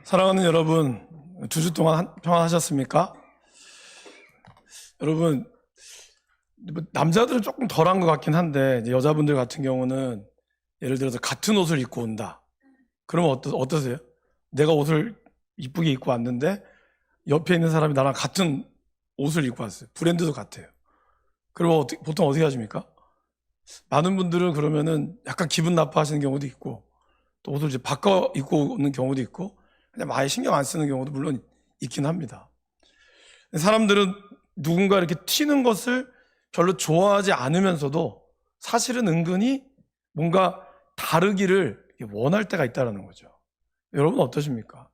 사랑하는 여러분, 2주 동안 평안하셨습니까? 여러분, 남자들은 조금 덜한 것 같긴 한데 이제 여자분들 같은 경우는 예를 들어서 같은 옷을 입고 온다. 그러면 어떠세요? 내가 옷을 이쁘게 입고 왔는데 옆에 있는 사람이 나랑 같은 옷을 입고 왔어요. 브랜드도 같아요. 그러면 보통 어떻게 하십니까? 많은 분들은 그러면은 약간 기분 나빠하시는 경우도 있고, 또 옷을 이제 바꿔 입고 오는 경우도 있고, 그냥 아예 신경 안 쓰는 경우도 물론 있긴 합니다. 사람들은 누군가 이렇게 튀는 것을 별로 좋아하지 않으면서도 사실은 은근히 뭔가 다르기를 원할 때가 있다는 거죠. 여러분 어떠십니까?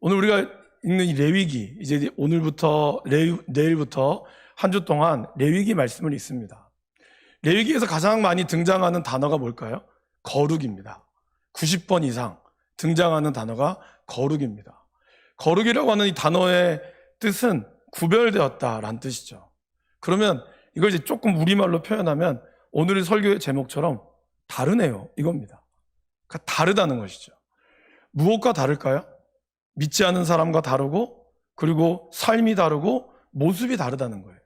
오늘 우리가 읽는 이 레위기, 이제 오늘부터 내일부터 한 주 동안 레위기 말씀을 읽습니다. 레위기에서 가장 많이 등장하는 단어가 뭘까요? 거룩입니다. 90번 이상 등장하는 단어가 거룩입니다. 거룩이라고 하는 이 단어의 뜻은 구별되었다라는 뜻이죠. 그러면 이걸 이제 조금 우리말로 표현하면 오늘의 설교의 제목처럼 다르네요, 이겁니다. 그러니까 다르다는 것이죠. 무엇과 다를까요? 믿지 않은 사람과 다르고, 그리고 삶이 다르고 모습이 다르다는 거예요.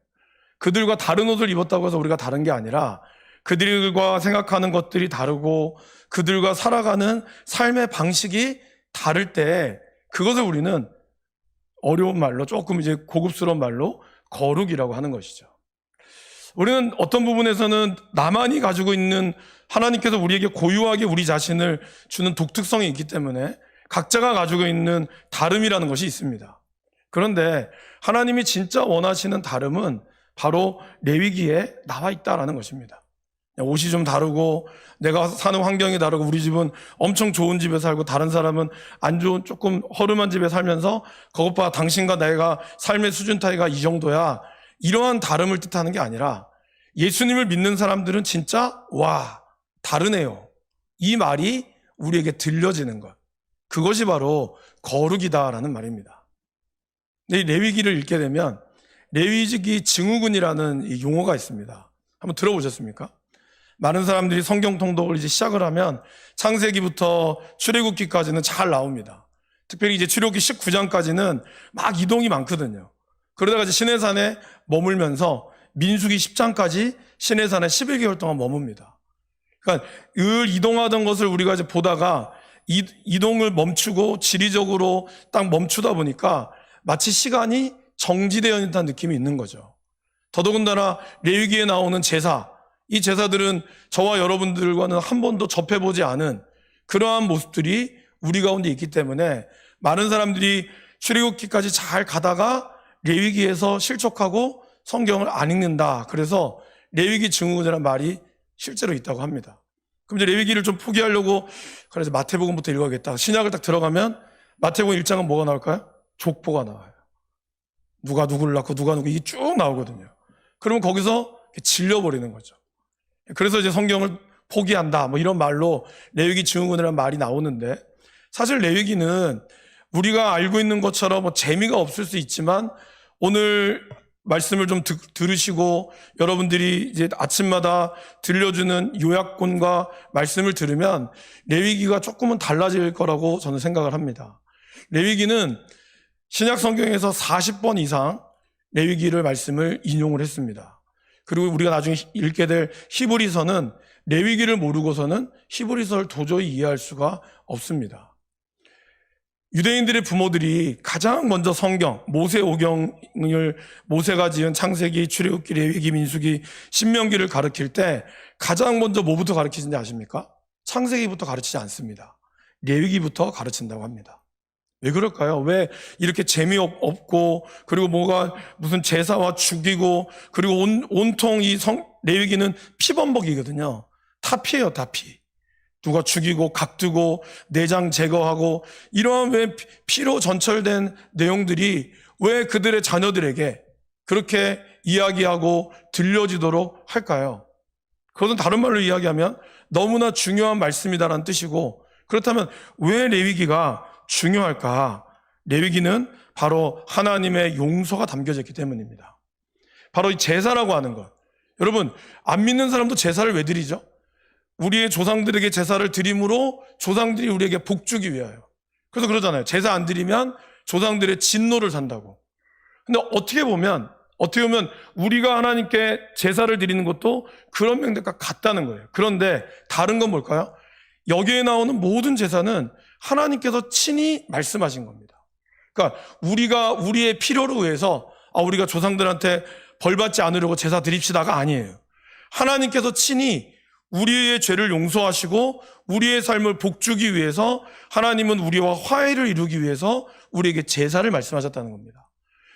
그들과 다른 옷을 입었다고 해서 우리가 다른 게 아니라 그들과 생각하는 것들이 다르고 그들과 살아가는 삶의 방식이 다를 때 그것을 우리는 어려운 말로, 조금 이제 고급스러운 말로 거룩이라고 하는 것이죠. 우리는 어떤 부분에서는 나만이 가지고 있는, 하나님께서 우리에게 고유하게 우리 자신을 주는 독특성이 있기 때문에 각자가 가지고 있는 다름이라는 것이 있습니다. 그런데 하나님이 진짜 원하시는 다름은 바로 레위기에 나와 있다라는 것입니다. 옷이 좀 다르고 내가 사는 환경이 다르고, 우리 집은 엄청 좋은 집에 살고 다른 사람은 안 좋은 조금 허름한 집에 살면서 그것 봐 당신과 내가 삶의 수준 차이가 이 정도야, 이러한 다름을 뜻하는 게 아니라 예수님을 믿는 사람들은 진짜 와 다르네요, 이 말이 우리에게 들려지는 것, 그것이 바로 거룩이다라는 말입니다. 이 레위기를 읽게 되면 레위기 증후군이라는 이 용어가 있습니다. 한번 들어보셨습니까? 많은 사람들이 성경 통독을 이제 시작을 하면 창세기부터 출애굽기까지는 잘 나옵니다. 특별히 이제 출애굽기 19장까지는 막 이동이 많거든요. 그러다가 이제 시내산에 머물면서 민수기 10장까지 시내산에 11개월 동안 머뭅니다. 그러니까 늘 이동하던 것을 우리가 이제 보다가 이동을 멈추고 지리적으로 딱 멈추다 보니까 마치 시간이 정지되어 있는 느낌이 있는 거죠. 더더군다나 레위기에 나오는 제사, 이 제사들은 저와 여러분들과는 한 번도 접해보지 않은 그러한 모습들이 우리 가운데 있기 때문에 많은 사람들이 출애굽기까지 잘 가다가 레위기에서 실족하고 성경을 안 읽는다. 그래서 레위기 증후군이라는 말이 실제로 있다고 합니다. 그럼 이제 레위기를 좀 포기하려고 그래서 마태복음부터 읽어야겠다. 신약을 딱 들어가면 마태복음 1장은 뭐가 나올까요? 족보가 나와요. 누가 누구를 낳고 누가 누구, 이게 쭉 나오거든요. 그러면 거기서 질려버리는 거죠. 그래서 이제 성경을 포기한다, 뭐 이런 말로 레위기 증후군이라는 말이 나오는데, 사실 레위기는 우리가 알고 있는 것처럼 뭐 재미가 없을 수 있지만 오늘 말씀을 좀 들으시고 여러분들이 이제 아침마다 들려주는 요약본과 말씀을 들으면 레위기가 조금은 달라질 거라고 저는 생각을 합니다. 레위기는 신약 성경에서 40번 이상 레위기를 말씀을 인용을 했습니다. 그리고 우리가 나중에 읽게 될 히브리서는 레위기를 모르고서는 히브리서를 도저히 이해할 수가 없습니다. 유대인들의 부모들이 가장 먼저 성경, 모세오경을, 모세가 지은 창세기, 출애굽기, 레위기, 민수기, 신명기를 가르칠 때 가장 먼저 뭐부터 가르치는지 아십니까? 창세기부터 가르치지 않습니다. 레위기부터 가르친다고 합니다. 왜 그럴까요? 왜 이렇게 재미없고, 그리고 뭐가 무슨 제사와 죽이고, 그리고 온통 이 레위기는 피범벅이거든요. 다 피예요, 다 피. 누가 죽이고 각두고 내장 제거하고, 이러한 왜 피로 전철된 내용들이 왜 그들의 자녀들에게 그렇게 이야기하고 들려지도록 할까요? 그것은 다른 말로 이야기하면 너무나 중요한 말씀이다라는 뜻이고, 그렇다면 왜 레위기가 중요할까? 레위기는 바로 하나님의 용서가 담겨져 있기 때문입니다. 바로 이 제사라고 하는 것. 여러분, 안 믿는 사람도 제사를 왜 드리죠? 우리의 조상들에게 제사를 드림으로 조상들이 우리에게 복 주기 위하여, 그래서 그러잖아요. 제사 안 드리면 조상들의 진노를 산다고. 근데 어떻게 보면 우리가 하나님께 제사를 드리는 것도 그런 명령과 같다는 거예요. 그런데 다른 건 뭘까요? 여기에 나오는 모든 제사는 하나님께서 친히 말씀하신 겁니다. 그러니까 우리가 우리의 필요로 의해서 우리가 조상들한테 벌받지 않으려고 제사 드립시다가 아니에요. 하나님께서 친히 우리의 죄를 용서하시고 우리의 삶을 복주기 위해서 하나님은 우리와 화해를 이루기 위해서 우리에게 제사를 말씀하셨다는 겁니다.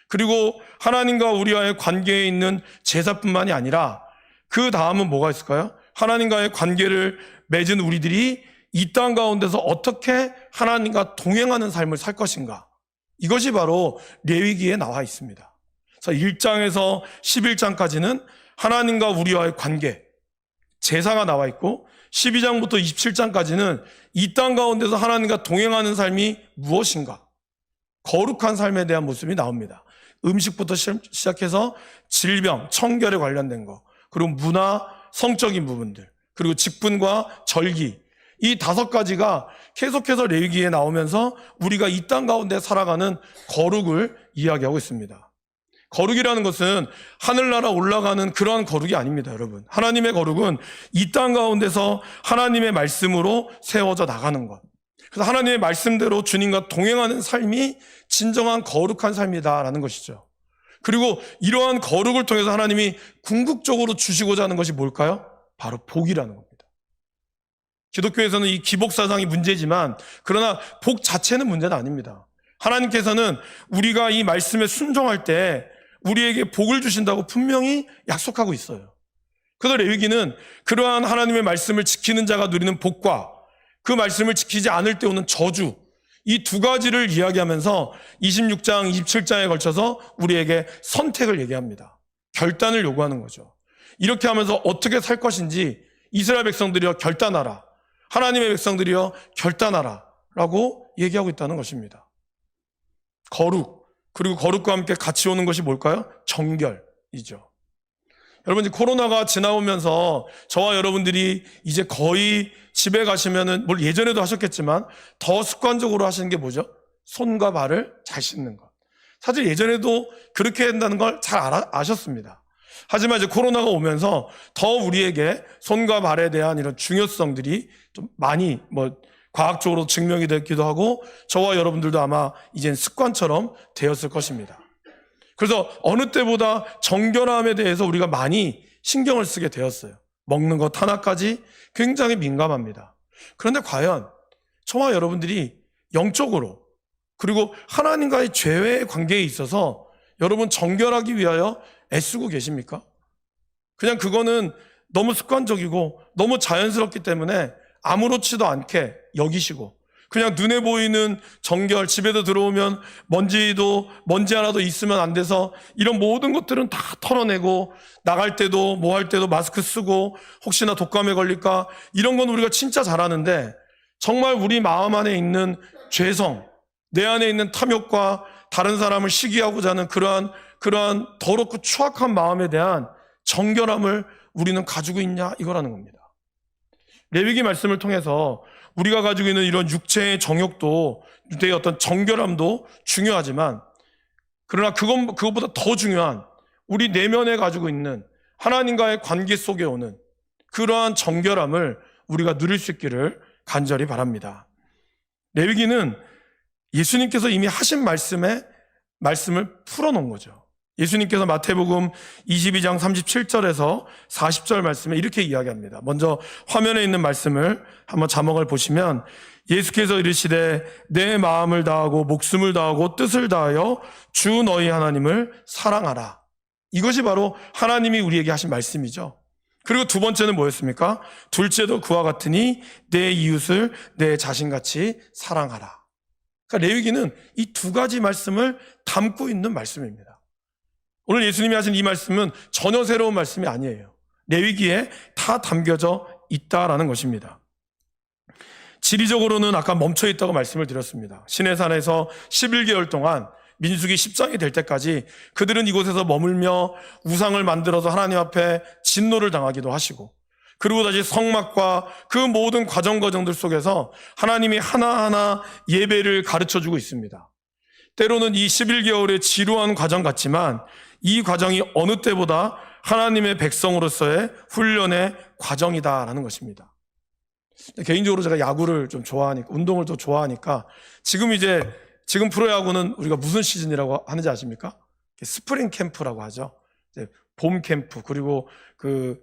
그리고 하나님과 우리와의 관계에 있는 제사뿐만이 아니라 그 다음은 뭐가 있을까요? 하나님과의 관계를 맺은 우리들이 이 땅 가운데서 어떻게 하나님과 동행하는 삶을 살 것인가? 이것이 바로 레위기에 나와 있습니다. 그래서 1장에서 11장까지는 하나님과 우리와의 관계, 제사가 나와 있고 12장부터 27장까지는 이 땅 가운데서 하나님과 동행하는 삶이 무엇인가? 거룩한 삶에 대한 모습이 나옵니다. 음식부터 시작해서 질병, 청결에 관련된 거, 그리고 문화, 성적인 부분들, 그리고 직분과 절기, 이 5가지가 계속해서 레위기에 나오면서 우리가 이 땅 가운데 살아가는 거룩을 이야기하고 있습니다. 거룩이라는 것은 하늘나라 올라가는 그러한 거룩이 아닙니다, 여러분. 하나님의 거룩은 이 땅 가운데서 하나님의 말씀으로 세워져 나가는 것. 그래서 하나님의 말씀대로 주님과 동행하는 삶이 진정한 거룩한 삶이다라는 것이죠. 그리고 이러한 거룩을 통해서 하나님이 궁극적으로 주시고자 하는 것이 뭘까요? 바로 복이라는 겁니다. 기독교에서는 이 기복사상이 문제지만 그러나 복 자체는 문제는 아닙니다. 하나님께서는 우리가 이 말씀에 순종할 때 우리에게 복을 주신다고 분명히 약속하고 있어요. 그래서 레위기는 그러한 하나님의 말씀을 지키는 자가 누리는 복과 그 말씀을 지키지 않을 때 오는 저주, 이 2가지를 이야기하면서 26장, 27장에 걸쳐서 우리에게 선택을 얘기합니다. 결단을 요구하는 거죠. 이렇게 하면서 어떻게 살 것인지 이스라엘 백성들이여 결단하라. 하나님의 백성들이여 결단하라 라고 얘기하고 있다는 것입니다. 거룩, 그리고 거룩과 함께 같이 오는 것이 뭘까요? 정결이죠. 여러분, 이제 코로나가 지나오면서 저와 여러분들이 이제 거의 집에 가시면은 뭘 예전에도 하셨겠지만 더 습관적으로 하시는 게 뭐죠? 손과 발을 잘 씻는 것. 사실 예전에도 그렇게 한다는 걸 잘 아셨습니다. 하지만 이제 코로나가 오면서 더 우리에게 손과 발에 대한 이런 중요성들이 좀 많이 과학적으로 증명이 됐기도 하고 저와 여러분들도 아마 이젠 습관처럼 되었을 것입니다. 그래서 어느 때보다 정결함에 대해서 우리가 많이 신경을 쓰게 되었어요. 먹는 것 하나까지 굉장히 민감합니다. 그런데 과연 저와 여러분들이 영적으로 그리고 하나님과의 죄의 관계에 있어서 여러분 정결하기 위하여 애쓰고 계십니까? 그냥 그거는 너무 습관적이고 너무 자연스럽기 때문에 아무렇지도 않게 여기시고 그냥 눈에 보이는 정결, 집에도 들어오면 먼지 하나도 있으면 안 돼서 이런 모든 것들은 다 털어내고 나갈 때도 뭐 할 때도 마스크 쓰고 혹시나 독감에 걸릴까 이런 건 우리가 진짜 잘하는데 정말 우리 마음 안에 있는 죄성, 내 안에 있는 탐욕과 다른 사람을 시기하고자 하는 그러한 더럽고 추악한 마음에 대한 정결함을 우리는 가지고 있냐 이거라는 겁니다. 레위기 말씀을 통해서 우리가 가지고 있는 이런 육체의 정욕도 유대의 어떤 정결함도 중요하지만 그러나 그것보다 더 중요한 우리 내면에 가지고 있는 하나님과의 관계 속에 오는 그러한 정결함을 우리가 누릴 수 있기를 간절히 바랍니다. 레위기는 예수님께서 이미 하신 말씀을 풀어놓은 거죠. 예수님께서 마태복음 22장 37절에서 40절 말씀에 이렇게 이야기합니다. 먼저 화면에 있는 말씀을 한번 자막을 보시면 예수께서 이르시되 내 마음을 다하고 목숨을 다하고 뜻을 다하여 주 너희 하나님을 사랑하라. 이것이 바로 하나님이 우리에게 하신 말씀이죠. 그리고 2번째는 뭐였습니까? 둘째도 그와 같으니 내 이웃을 내 자신같이 사랑하라. 그러니까 레위기는 이 2가지 말씀을 담고 있는 말씀입니다. 오늘 예수님이 하신 이 말씀은 전혀 새로운 말씀이 아니에요. 레위기에 다 담겨져 있다라는 것입니다. 지리적으로는 아까 멈춰 있다고 말씀을 드렸습니다. 시내산에서 11개월 동안 민수기 10장이 될 때까지 그들은 이곳에서 머물며 우상을 만들어서 하나님 앞에 진노를 당하기도 하시고 그리고 다시 성막과 그 모든 과정들 속에서 하나님이 하나하나 예배를 가르쳐주고 있습니다. 때로는 이 11개월의 지루한 과정 같지만 이 과정이 어느 때보다 하나님의 백성으로서의 훈련의 과정이다라는 것입니다. 개인적으로 제가 야구를 좀 좋아하니까, 운동을 더 좋아하니까 지금 프로야구는 우리가 무슨 시즌이라고 하는지 아십니까? 스프링 캠프라고 하죠. 봄 캠프. 그리고 그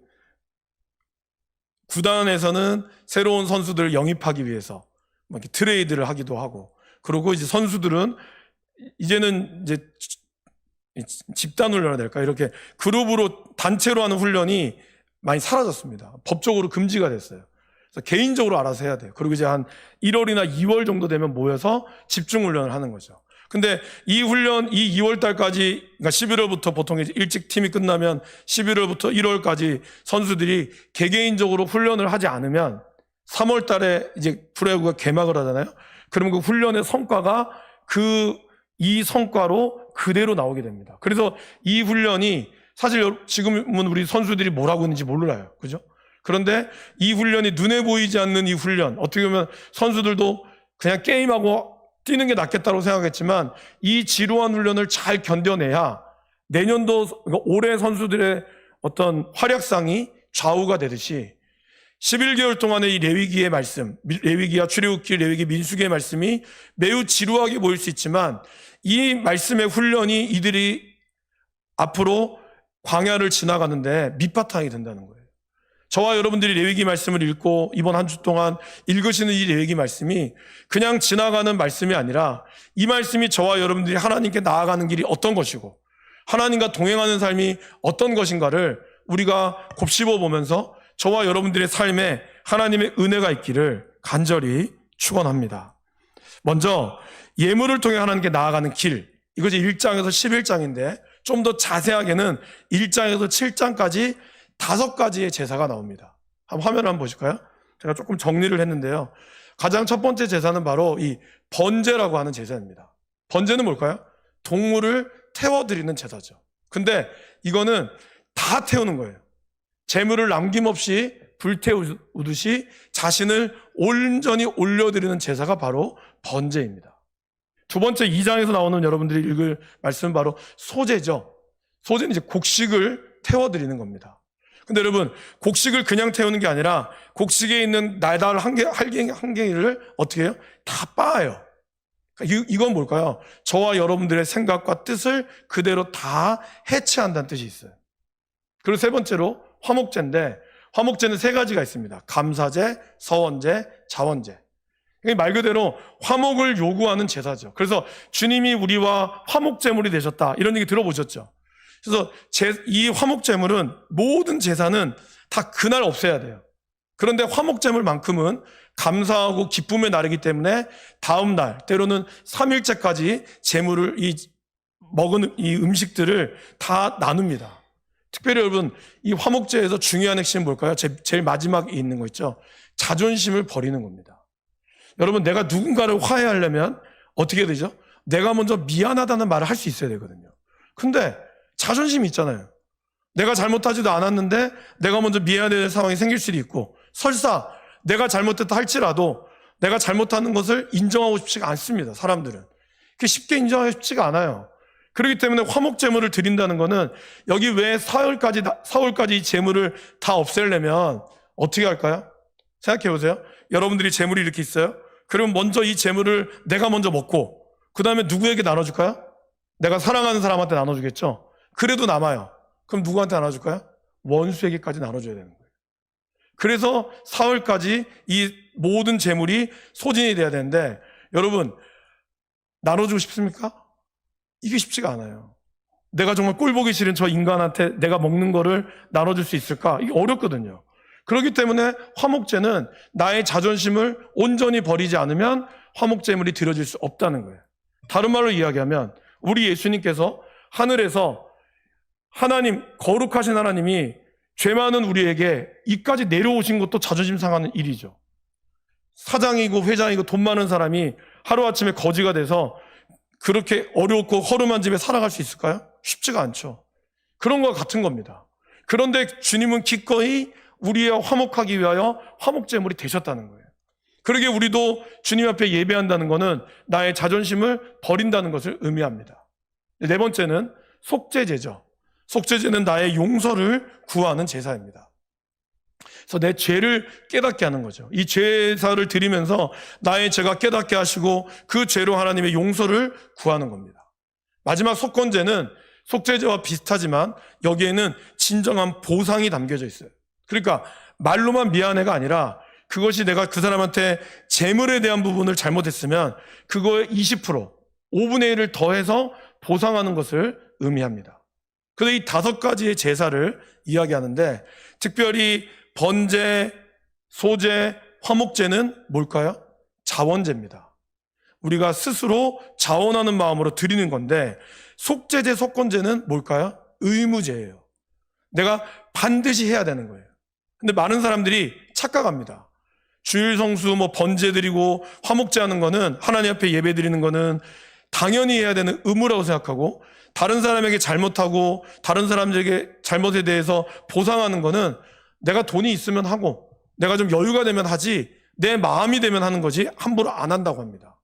구단에서는 새로운 선수들을 영입하기 위해서 이렇게 트레이드를 하기도 하고, 그리고 이제 선수들은 이제는 이제 집단 훈련을 될까, 이렇게 그룹으로 단체로 하는 훈련이 많이 사라졌습니다. 법적으로 금지가 됐어요. 그래서 개인적으로 알아서 해야 돼요. 그리고 이제 한 1월이나 2월 정도 되면 모여서 집중 훈련을 하는 거죠. 근데 이 훈련, 이 2월 달까지, 그러니까 11월부터 보통 이제 일찍 팀이 끝나면 11월부터 1월까지 선수들이 개개인적으로 훈련을 하지 않으면 3월 달에 이제 프로야구가 개막을 하잖아요. 그러면 그 훈련의 성과가 이 성과로 그대로 나오게 됩니다. 그래서 이 훈련이 사실 지금은 우리 선수들이 뭘 하고 있는지 몰라요. 그죠? 그런데 이 훈련이 눈에 보이지 않는 이 훈련, 어떻게 보면 선수들도 그냥 게임하고 뛰는 게 낫겠다고 생각했지만 이 지루한 훈련을 잘 견뎌내야 내년도, 올해 선수들의 어떤 활약상이 좌우가 되듯이 11개월 동안의 이 레위기의 말씀, 레위기와 출애굽기, 레위기, 민수기의 말씀이 매우 지루하게 보일 수 있지만 이 말씀의 훈련이 이들이 앞으로 광야를 지나가는데 밑바탕이 된다는 거예요. 저와 여러분들이 레위기 말씀을 읽고 이번 한 주 동안 읽으시는 이 레위기 말씀이 그냥 지나가는 말씀이 아니라 이 말씀이 저와 여러분들이 하나님께 나아가는 길이 어떤 것이고 하나님과 동행하는 삶이 어떤 것인가를 우리가 곱씹어 보면서 저와 여러분들의 삶에 하나님의 은혜가 있기를 간절히 축원합니다. 먼저 예물을 통해 하나님께 나아가는 길, 이것이 1장에서 11장인데 좀 더 자세하게는 1장에서 7장까지 5가지의 제사가 나옵니다. 화면을 한번 보실까요? 제가 조금 정리를 했는데요. 가장 첫 번째 제사는 바로 이 번제라고 하는 제사입니다. 번제는 뭘까요? 동물을 태워드리는 제사죠. 근데 이거는 다 태우는 거예요. 재물을 남김없이 불태우듯이 자신을 온전히 올려드리는 제사가 바로 번제입니다. 두 번째 2장에서 나오는 여러분들이 읽을 말씀은 바로 소제죠. 소제는 이제 곡식을 태워드리는 겁니다. 근데 여러분, 곡식을 그냥 태우는 게 아니라 곡식에 있는 날달 한 개를 어떻게 해요? 다 빻아요. 이건 뭘까요? 저와 여러분들의 생각과 뜻을 그대로 다 해체한다는 뜻이 있어요. 그리고 세 번째로 화목제인데, 화목제는 3가지가 있습니다. 감사제, 서원제, 자원제. 말 그대로 화목을 요구하는 제사죠. 그래서 주님이 우리와 화목제물이 되셨다, 이런 얘기 들어보셨죠? 그래서 이 화목제물은, 모든 제사는 다 그날 없애야 돼요. 그런데 화목제물만큼은 감사하고 기쁨의 날이기 때문에 다음 날, 때로는 3일째까지 제물을, 먹은 이 음식들을 다 나눕니다. 특별히 여러분, 이 화목제에서 중요한 핵심은 뭘까요? 제일 마지막에 있는 거 있죠? 자존심을 버리는 겁니다. 여러분, 내가 누군가를 화해하려면 어떻게 되죠? 내가 먼저 미안하다는 말을 할 수 있어야 되거든요. 근데 자존심이 있잖아요. 내가 잘못하지도 않았는데 내가 먼저 미안해야 될 상황이 생길 수도 있고, 설사 내가 잘못했다 할지라도 내가 잘못하는 것을 인정하고 싶지가 않습니다. 사람들은 그게 쉽게 인정하고 싶지가 않아요. 그렇기 때문에 화목제물을 드린다는 것은, 여기 왜 사흘까지 이 제물을 다 없애려면 어떻게 할까요? 생각해 보세요. 여러분들이 제물이 이렇게 있어요. 그러면 먼저 이 제물을 내가 먼저 먹고 그 다음에 누구에게 나눠줄까요? 내가 사랑하는 사람한테 나눠주겠죠. 그래도 남아요. 그럼 누구한테 나눠줄까요? 원수에게까지 나눠줘야 되는 거예요. 그래서 사흘까지 이 모든 제물이 소진이 돼야 되는데, 여러분, 나눠주고 싶습니까? 이게 쉽지가 않아요. 내가 정말 꼴보기 싫은 저 인간한테 내가 먹는 거를 나눠줄 수 있을까? 이게 어렵거든요. 그렇기 때문에 화목제는 나의 자존심을 온전히 버리지 않으면 화목제물이 드려질 수 없다는 거예요. 다른 말로 이야기하면, 우리 예수님께서 하늘에서 하나님, 거룩하신 하나님이 죄 많은 우리에게 이까지 내려오신 것도 자존심 상하는 일이죠. 사장이고 회장이고 돈 많은 사람이 하루아침에 거지가 돼서 그렇게 어렵고 허름한 집에 살아갈 수 있을까요? 쉽지가 않죠. 그런 것과 같은 겁니다. 그런데 주님은 기꺼이 우리와 화목하기 위하여 화목제물이 되셨다는 거예요. 그러기에 우리도 주님 앞에 예배한다는 것은 나의 자존심을 버린다는 것을 의미합니다. 네 번째는 속죄제죠. 속죄제는 나의 용서를 구하는 제사입니다. 그래서 내 죄를 깨닫게 하는 거죠. 이 제사를 드리면서 나의 죄가 깨닫게 하시고 그 죄로 하나님의 용서를 구하는 겁니다. 마지막 속건제는 속죄제와 비슷하지만 여기에는 진정한 보상이 담겨져 있어요. 그러니까 말로만 미안해가 아니라 그것이 내가 그 사람한테 재물에 대한 부분을 잘못했으면 그거의 20%, 5분의 1을 더해서 보상하는 것을 의미합니다. 그래서 이 5가지의 제사를 이야기하는데 특별히 번제, 소제, 화목제는 뭘까요? 자원제입니다. 우리가 스스로 자원하는 마음으로 드리는 건데 속죄제, 속건제는 뭘까요? 의무제예요. 내가 반드시 해야 되는 거예요. 근데 많은 사람들이 착각합니다. 주일 성수, 번제 드리고 화목제 하는 거는 하나님 앞에 예배 드리는 거는 당연히 해야 되는 의무라고 생각하고 다른 사람에게 잘못하고 다른 사람에게 잘못에 대해서 보상하는 거는 내가 돈이 있으면 하고 내가 좀 여유가 되면 하지 내 마음이 되면 하는 거지 함부로 안 한다고 합니다.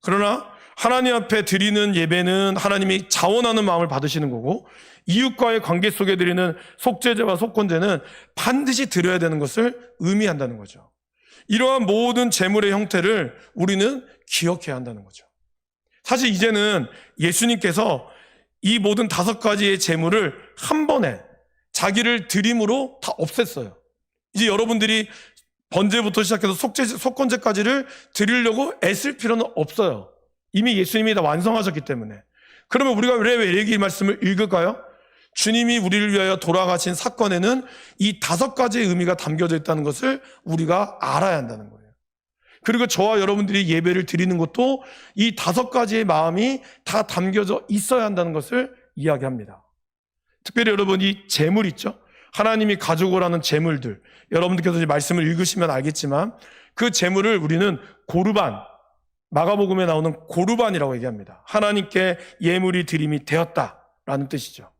그러나 하나님 앞에 드리는 예배는 하나님이 자원하는 마음을 받으시는 거고 이웃과의 관계 속에 드리는 속죄제와 속건제는 반드시 드려야 되는 것을 의미한다는 거죠. 이러한 모든 제물의 형태를 우리는 기억해야 한다는 거죠. 사실 이제는 예수님께서 이 모든 5가지의 제물을 한 번에 자기를 드림으로 다 없앴어요. 이제 여러분들이 번제부터 시작해서 속건제까지를 드리려고 애쓸 필요는 없어요. 이미 예수님이 다 완성하셨기 때문에. 그러면 우리가 왜 레위기 말씀을 읽을까요? 주님이 우리를 위하여 돌아가신 사건에는 이 5가지의 의미가 담겨져 있다는 것을 우리가 알아야 한다는 거예요. 그리고 저와 여러분들이 예배를 드리는 것도 이 5가지의 마음이 다 담겨져 있어야 한다는 것을 이야기합니다. 특별히 여러분 이 제물 있죠? 하나님이 가지고 오라는 제물들, 여러분들께서 이제 말씀을 읽으시면 알겠지만 그 제물을 우리는 고르반, 마가복음에 나오는 고르반이라고 얘기합니다. 하나님께 예물이 드림이 되었다라는 뜻이죠.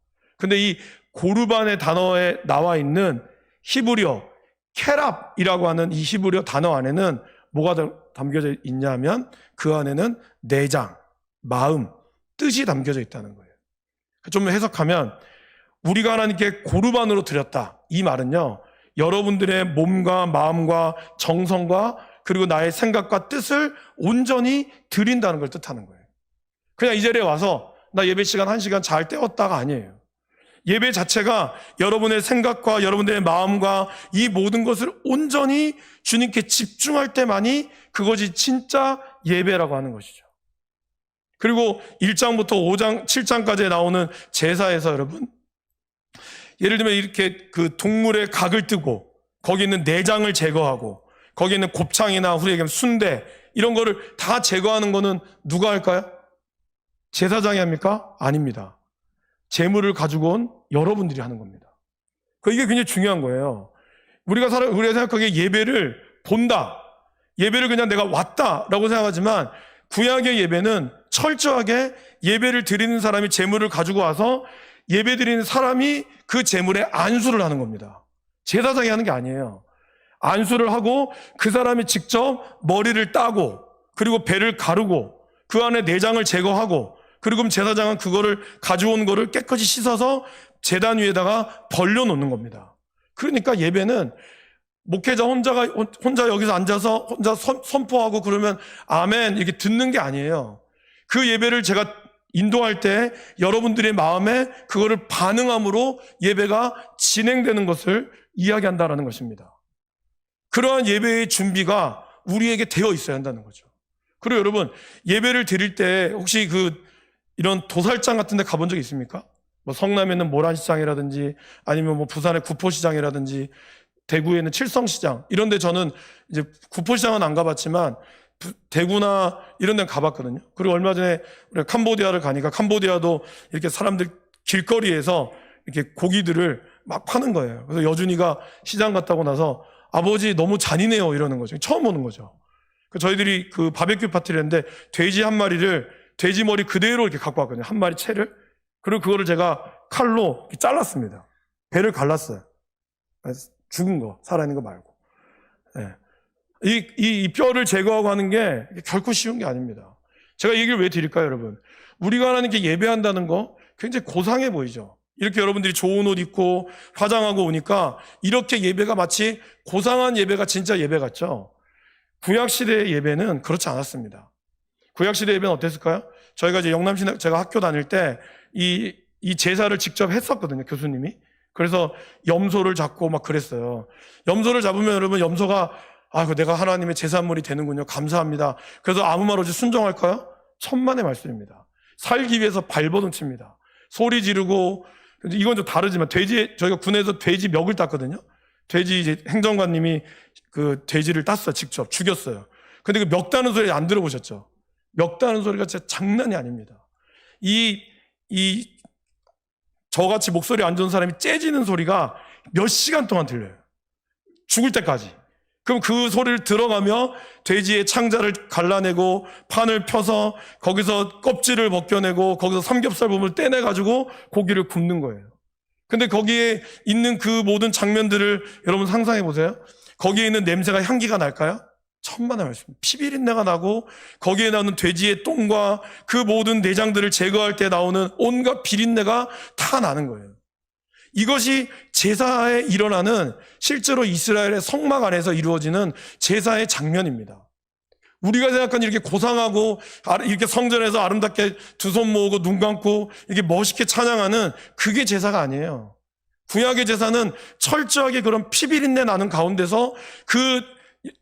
근데 이 고르반의 단어에 나와 있는 히브리어 케랍이라고 하는 이 히브리어 단어 안에는 뭐가 담겨져 있냐면 그 안에는 내장, 마음, 뜻이 담겨져 있다는 거예요. 좀 해석하면 우리가 하나님께 고르반으로 드렸다. 이 말은요, 여러분들의 몸과 마음과 정성과 그리고 나의 생각과 뜻을 온전히 드린다는 걸 뜻하는 거예요. 그냥 이 자리에 와서 나 예배 시간 1시간 잘 때웠다가 아니에요. 예배 자체가 여러분의 생각과 여러분들의 마음과 이 모든 것을 온전히 주님께 집중할 때만이 그것이 진짜 예배라고 하는 것이죠. 그리고 1장부터 5장, 7장까지 나오는 제사에서 여러분, 예를 들면 이렇게 그 동물의 각을 뜨고 거기 있는 내장을 제거하고 거기 있는 곱창이나 우리 얘기하면 순대 이런 거를 다 제거하는 거는 누가 할까요? 제사장이 합니까? 아닙니다. 재물을 가지고 온 여러분들이 하는 겁니다. 이게 굉장히 중요한 거예요. 우리가 생각하기에 예배를 본다. 예배를 그냥 내가 왔다라고 생각하지만 구약의 예배는 철저하게 예배를 드리는 사람이 재물을 가지고 와서 예배 드리는 사람이 그 재물에 안수를 하는 겁니다. 제사장이 하는 게 아니에요. 안수를 하고 그 사람이 직접 머리를 따고 그리고 배를 가르고 그 안에 내장을 제거하고 그리고 제사장은 그거를 가져온 거를 깨끗이 씻어서 제단 위에다가 벌려놓는 겁니다. 그러니까 예배는 목회자 혼자 여기서 앉아서 혼자 선포하고 그러면 아멘 이렇게 듣는 게 아니에요. 그 예배를 제가 인도할 때 여러분들의 마음에 그거를 반응함으로 예배가 진행되는 것을 이야기한다는 것입니다. 그러한 예배의 준비가 우리에게 되어 있어야 한다는 거죠. 그리고 여러분 예배를 드릴 때 혹시 이런 도살장 같은 데 가본 적 있습니까? 성남에 있는 모란시장이라든지 아니면 부산의 구포시장이라든지 대구에 있는 칠성시장 이런 데 저는 이제 구포시장은 안 가봤지만 대구나 이런 데는 가봤거든요. 그리고 얼마 전에 우리가 캄보디아를 가니까 캄보디아도 이렇게 사람들 길거리에서 이렇게 고기들을 막 파는 거예요. 그래서 여준이가 시장 갔다고 나서 아버지 너무 잔인해요 이러는 거죠. 처음 오는 거죠. 저희들이 바베큐 파티를 했는데 돼지 한 마리를 돼지 머리 그대로 이렇게 갖고 왔거든요. 한 마리 채를. 그리고 그거를 제가 칼로 잘랐습니다. 배를 갈랐어요. 죽은 거, 살아있는 거 말고. 예. 이 뼈를 제거하고 하는 게 결코 쉬운 게 아닙니다. 제가 이 얘기를 왜 드릴까요, 여러분? 우리가 하나님께 예배한다는 거 굉장히 고상해 보이죠? 이렇게 여러분들이 좋은 옷 입고 화장하고 오니까 이렇게 예배가 마치 고상한 예배가 진짜 예배 같죠? 구약시대의 예배는 그렇지 않았습니다. 구약시대 예배는 어땠을까요? 저희가 이제 영남신학, 제가 학교 다닐 때 이 제사를 직접 했었거든요, 교수님이. 그래서 염소를 잡고 막 그랬어요. 염소를 잡으면 여러분, 염소가 내가 하나님의 제사물이 되는군요. 감사합니다. 그래서 아무 말 없이 순종할까요? 천만의 말씀입니다. 살기 위해서 발버둥 칩니다. 소리 지르고, 이건 좀 다르지만 저희가 군에서 돼지 멱을 땄거든요. 돼지 이제 행정관님이 그 돼지를 땄어요. 직접 죽였어요. 근데 그 멱 따는 소리 안 들어보셨죠? 멱 따는 소리가 진짜 장난이 아닙니다. 저같이 목소리 안 좋은 사람이 째지는 소리가 몇 시간 동안 들려요. 죽을 때까지. 그럼 그 소리를 들어가며 돼지의 창자를 갈라내고 판을 펴서 거기서 껍질을 벗겨내고 거기서 삼겹살 부분을 떼내가지고 고기를 굽는 거예요. 근데 거기에 있는 그 모든 장면들을 여러분 상상해 보세요. 거기에 있는 냄새가 향기가 날까요? 천만의 말씀. 피비린내가 나고 거기에 나오는 돼지의 똥과 그 모든 내장들을 제거할 때 나오는 온갖 비린내가 다 나는 거예요. 이것이 제사에 일어나는 실제로 이스라엘의 성막 안에서 이루어지는 제사의 장면입니다. 우리가 생각하는 이렇게 고상하고 이렇게 성전에서 아름답게 두 손 모으고 눈 감고 이렇게 멋있게 찬양하는 그게 제사가 아니에요. 구약의 제사는 철저하게 그런 피비린내 나는 가운데서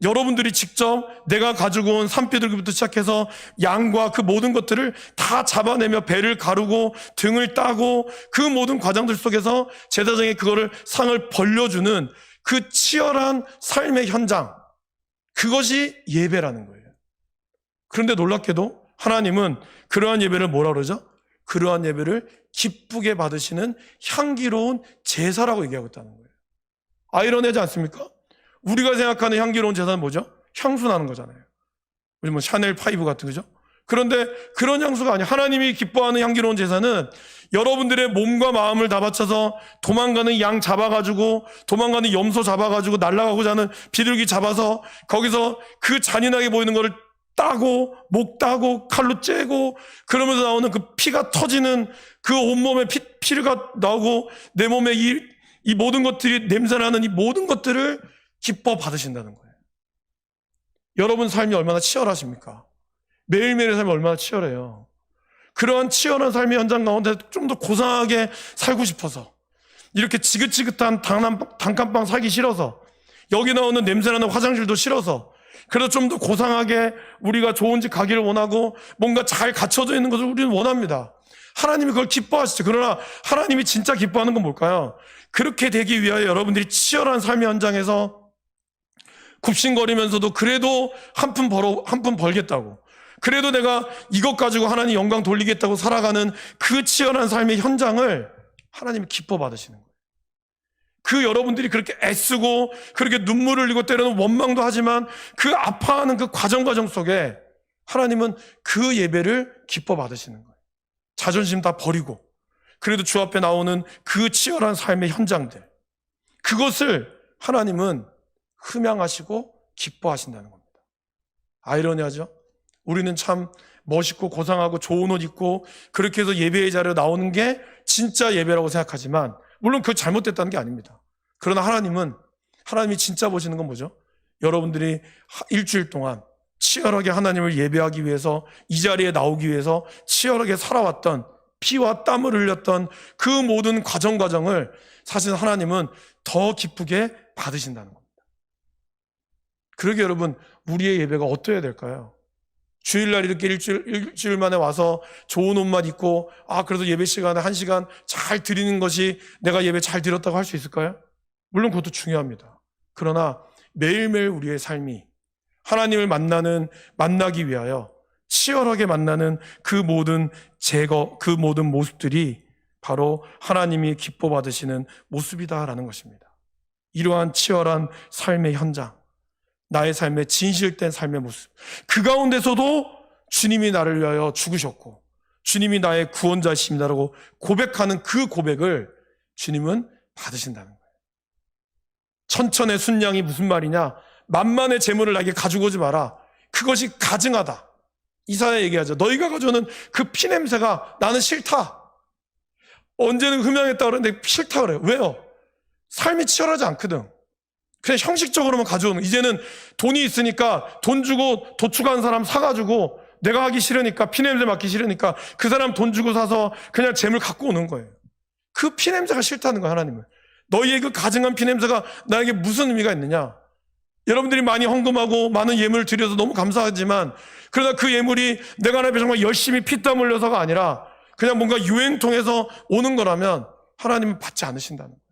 여러분들이 직접 내가 가지고 온 산비둘기부터 시작해서 양과 그 모든 것들을 다 잡아내며 배를 가르고 등을 따고 그 모든 과정들 속에서 제사장이 그거를 상을 벌려주는 그 치열한 삶의 현장, 그것이 예배라는 거예요. 그런데 놀랍게도 하나님은 그러한 예배를 뭐라 그러죠? 그러한 예배를 기쁘게 받으시는 향기로운 제사라고 얘기하고 있다는 거예요. 아이러니하지 않습니까? 우리가 생각하는 향기로운 제사는 뭐죠? 향수 나는 거잖아요. 우리 뭐 샤넬 5 같은 거죠? 그런데 그런 향수가 아니에요. 하나님이 기뻐하는 향기로운 제사는 여러분들의 몸과 마음을 다 바쳐서 도망가는 양 잡아가지고 도망가는 염소 잡아가지고 날아가고자 하는 비둘기 잡아서 거기서 그 잔인하게 보이는 거를 따고 목 따고 칼로 째고 그러면서 나오는 그 피가 터지는 그 온몸에 피가 나오고 내 몸에 이 모든 것들이 냄새나는 이 모든 것들을 기뻐 받으신다는 거예요. 여러분 삶이 얼마나 치열하십니까? 매일매일의 삶이 얼마나 치열해요. 그러한 치열한 삶의 현장 가운데 좀 더 고상하게 살고 싶어서 이렇게 지긋지긋한 단칸방 살기 싫어서 여기 나오는 냄새나는 화장실도 싫어서 그래서 좀 더 고상하게 우리가 좋은 집 가기를 원하고 뭔가 잘 갖춰져 있는 것을 우리는 원합니다. 하나님이 그걸 기뻐하시죠. 그러나 하나님이 진짜 기뻐하는 건 뭘까요? 그렇게 되기 위하여 여러분들이 치열한 삶의 현장에서 굽신거리면서도 그래도 한 푼 벌겠다고, 그래도 내가 이것 가지고 하나님 영광 돌리겠다고 살아가는 그 치열한 삶의 현장을 하나님이 기뻐 받으시는 거예요. 그 여러분들이 그렇게 애쓰고 그렇게 눈물을 흘리고 때로는 원망도 하지만 그 아파하는 그 과정 속에 하나님은 그 예배를 기뻐 받으시는 거예요. 자존심 다 버리고 그래도 주 앞에 나오는 그 치열한 삶의 현장들, 그것을 하나님은 흠양하시고 기뻐하신다는 겁니다. 아이러니하죠? 우리는 참 멋있고 고상하고 좋은 옷 입고 그렇게 해서 예배의 자리에 나오는 게 진짜 예배라고 생각하지만 물론 그거 잘못됐다는 게 아닙니다. 그러나 하나님이 진짜 보시는 건 뭐죠? 여러분들이 일주일 동안 치열하게 하나님을 예배하기 위해서 이 자리에 나오기 위해서 치열하게 살아왔던 피와 땀을 흘렸던 그 모든 과정을 사실 하나님은 더 기쁘게 받으신다는 겁니다. 그러게 여러분, 우리의 예배가 어떠해야 될까요? 주일날 이렇게 일주일 만에 와서 좋은 옷만 입고 그래서 예배 시간에 1시간 잘 드리는 것이 내가 예배 잘 드렸다고 할 수 있을까요? 물론 그것도 중요합니다. 그러나 매일매일 우리의 삶이 하나님을 만나기 위하여 치열하게 만나는 그 모든 그 모든 모습들이 바로 하나님이 기뻐 받으시는 모습이다라는 것입니다. 이러한 치열한 삶의 현장, 나의 삶의 진실된 삶의 모습, 그 가운데서도 주님이 나를 위하여 죽으셨고 주님이 나의 구원자이십니다라고 고백하는 그 고백을 주님은 받으신다는 거예요. 천천의 순양이 무슨 말이냐? 만만의 재물을 나에게 가지고 오지 마라. 그것이 가증하다. 이사야 얘기하죠. 너희가 가져오는 그 피냄새가 나는 싫다. 언제는 흠양했다 그러는데 싫다 그래요. 왜요? 삶이 치열하지 않거든. 그냥 형식적으로만 가져오는. 이제는 돈이 있으니까 돈 주고 도축한 사람 사가지고 내가 하기 싫으니까, 피냄새 맡기 싫으니까 그 사람 돈 주고 사서 그냥 재물 갖고 오는 거예요. 그 피냄새가 싫다는 거예요, 하나님은. 너희의 그 가증한 피냄새가 나에게 무슨 의미가 있느냐? 여러분들이 많이 헌금하고 많은 예물을 드려서 너무 감사하지만, 그러나 그 예물이 내가 하나님 앞에 정말 열심히 피땀 흘려서가 아니라 그냥 뭔가 유행통해서 오는 거라면 하나님은 받지 않으신다는 거예요.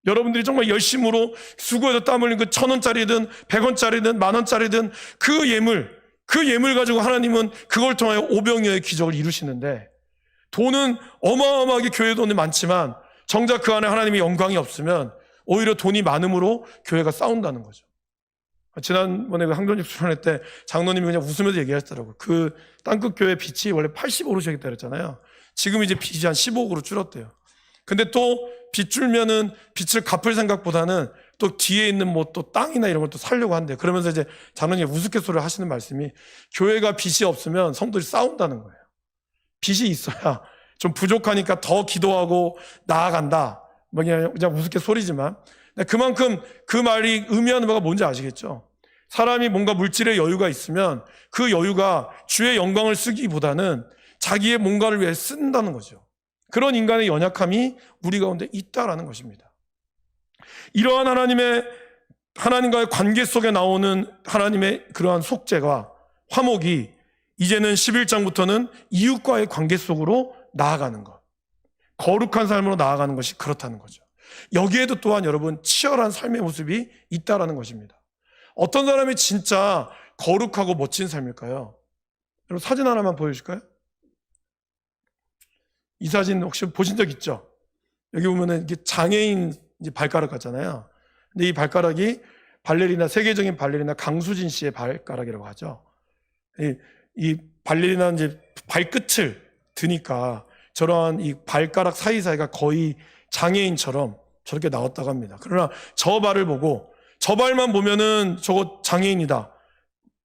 여러분들이 정말 열심으로 수고해서 땀 흘린 그 1,000원짜리든 100원짜리든 10,000원짜리든 그 예물 가지고 하나님은 그걸 통하여 오병이어의 기적을 이루시는데, 돈은 어마어마하게 교회 돈이 많지만 정작 그 안에 하나님의 영광이 없으면 오히려 돈이 많음으로 교회가 싸운다는 거죠. 지난번에 그 항전집 수련회 때 장로님이 그냥 웃으면서 얘기하시더라고요. 그 땅끝 교회 빚이 원래 85로 했다 그랬잖아요. 지금 이제 빚이 한 15억으로 줄었대요. 근데 또 빚 줄면은 빚을 갚을 생각보다는 또 뒤에 있는 뭐 또 땅이나 이런 걸 또 살려고 한대요. 그러면서 이제 장로님이 우스갯소리를 하시는 말씀이, 교회가 빚이 없으면 성도들이 싸운다는 거예요. 빚이 있어야 좀 부족하니까 더 기도하고 나아간다. 뭐 그냥 우스갯소리지만 그만큼 그 말이 의미하는 바가 뭔지 아시겠죠? 사람이 뭔가 물질의 여유가 있으면 그 여유가 주의 영광을 쓰기보다는 자기의 뭔가를 위해 쓴다는 거죠. 그런 인간의 연약함이 우리 가운데 있다라는 것입니다. 이러한 하나님과의 관계 속에 나오는 하나님의 그러한 속죄와 화목이 이제는 11장부터는 이웃과의 관계 속으로 나아가는 것, 거룩한 삶으로 나아가는 것이 그렇다는 거죠. 여기에도 또한 여러분 치열한 삶의 모습이 있다라는 것입니다. 어떤 사람이 진짜 거룩하고 멋진 삶일까요? 여러분 사진 하나만 보여주실까요? 이 사진 혹시 보신 적 있죠? 여기 보면은 이게 장애인 발가락 같잖아요. 근데 이 발가락이 세계적인 발레리나 강수진 씨의 발가락이라고 하죠. 이 발레리나는 이제 발끝을 드니까 저러한 이 발가락 사이사이가 거의 장애인처럼 저렇게 나왔다고 합니다. 그러나 저 발을 보고, 저 발만 보면은 저거 장애인이다,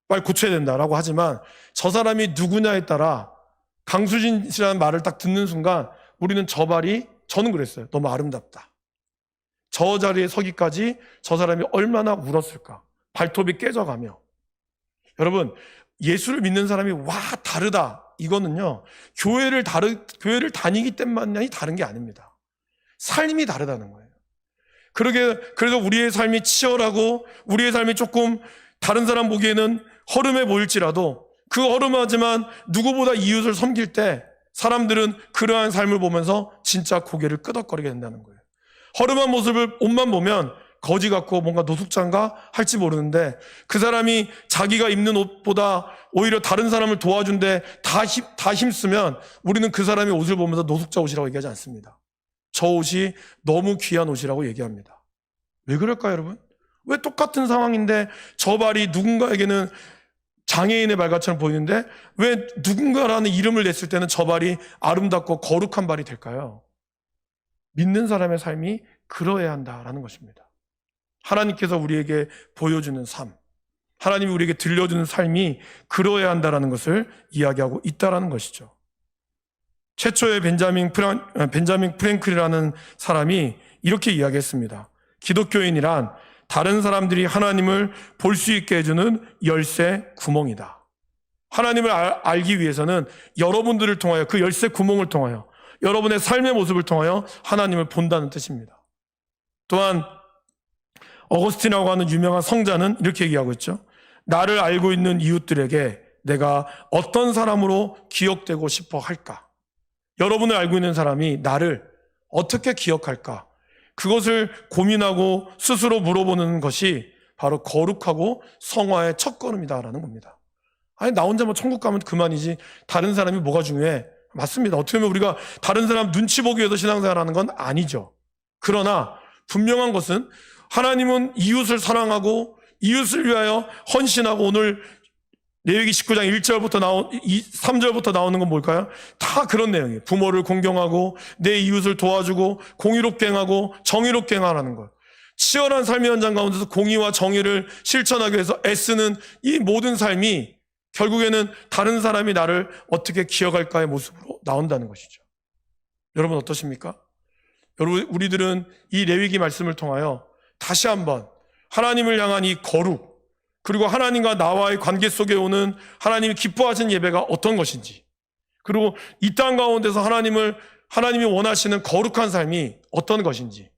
발 고쳐야 된다라고 하지만 저 사람이 누구냐에 따라 강수진 씨라는 말을 딱 듣는 순간 우리는 저는 그랬어요. 너무 아름답다. 저 자리에 서기까지 저 사람이 얼마나 울었을까. 발톱이 깨져가며. 여러분, 예수를 믿는 사람이 다르다. 이거는요, 교회를 다니기 때문만이 다른 게 아닙니다. 삶이 다르다는 거예요. 그래서 우리의 삶이 치열하고 우리의 삶이 조금 다른 사람 보기에는 허름해 보일지라도 그 허름하지만 누구보다 이웃을 섬길 때 사람들은 그러한 삶을 보면서 진짜 고개를 끄덕거리게 된다는 거예요. 허름한 모습을 옷만 보면 거지 같고 뭔가 노숙자인가 할지 모르는데, 그 사람이 자기가 입는 옷보다 오히려 다른 사람을 도와준데 다 힘쓰면 우리는 그 사람의 옷을 보면서 노숙자 옷이라고 얘기하지 않습니다. 저 옷이 너무 귀한 옷이라고 얘기합니다. 왜 그럴까요, 여러분? 왜 똑같은 상황인데 저 발이 누군가에게는 장애인의 발같처럼 보이는데 왜 누군가라는 이름을 냈을 때는 저 발이 아름답고 거룩한 발이 될까요? 믿는 사람의 삶이 그러해야 한다라는 것입니다. 하나님께서 우리에게 보여주는 삶, 하나님이 우리에게 들려주는 삶이 그러해야 한다라는 것을 이야기하고 있다라는 것이죠. 최초의 벤자민 프랭클이라는 사람이 이렇게 이야기했습니다. 기독교인이란 다른 사람들이 하나님을 볼 수 있게 해주는 열쇠 구멍이다. 하나님을 알기 위해서는 여러분들을 통하여, 그 열쇠 구멍을 통하여, 여러분의 삶의 모습을 통하여 하나님을 본다는 뜻입니다. 또한 어거스틴이라고 하는 유명한 성자는 이렇게 얘기하고 있죠. 나를 알고 있는 이웃들에게 내가 어떤 사람으로 기억되고 싶어 할까? 여러분을 알고 있는 사람이 나를 어떻게 기억할까? 그것을 고민하고 스스로 물어보는 것이 바로 거룩하고 성화의 첫걸음이다라는 겁니다. 아니, 나 혼자 뭐 천국 가면 그만이지 다른 사람이 뭐가 중요해? 맞습니다. 어떻게 보면 우리가 다른 사람 눈치 보기 위해서 신앙생활하는 건 아니죠. 그러나 분명한 것은 하나님은 이웃을 사랑하고 이웃을 위하여 헌신하고, 오늘 레위기 19장 1절부터 3절부터 나오는 건 뭘까요? 다 그런 내용이에요. 부모를 공경하고 내 이웃을 도와주고 공의롭게 행하고 정의롭게 행하라는 것. 치열한 삶의 현장 가운데서 공의와 정의를 실천하기 위해서 애쓰는 이 모든 삶이 결국에는 다른 사람이 나를 어떻게 기억할까의 모습으로 나온다는 것이죠. 여러분 어떠십니까? 여러분, 우리들은 이 레위기 말씀을 통하여 다시 한번 하나님을 향한 이 거룩, 그리고 하나님과 나와의 관계 속에 오는 하나님이 기뻐하시는 예배가 어떤 것인지, 그리고 이 땅 가운데서 하나님이 원하시는 거룩한 삶이 어떤 것인지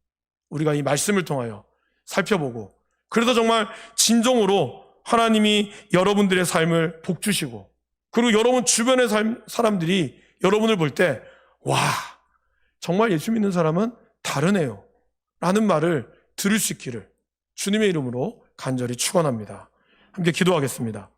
우리가 이 말씀을 통하여 살펴보고, 그래서 정말 진정으로 하나님이 여러분들의 삶을 복주시고, 그리고 여러분 주변의 사람들이 여러분을 볼 때 와, 정말 예수 믿는 사람은 다르네요 라는 말을 들을 수 있기를 주님의 이름으로 간절히 축원합니다. 함께 기도하겠습니다.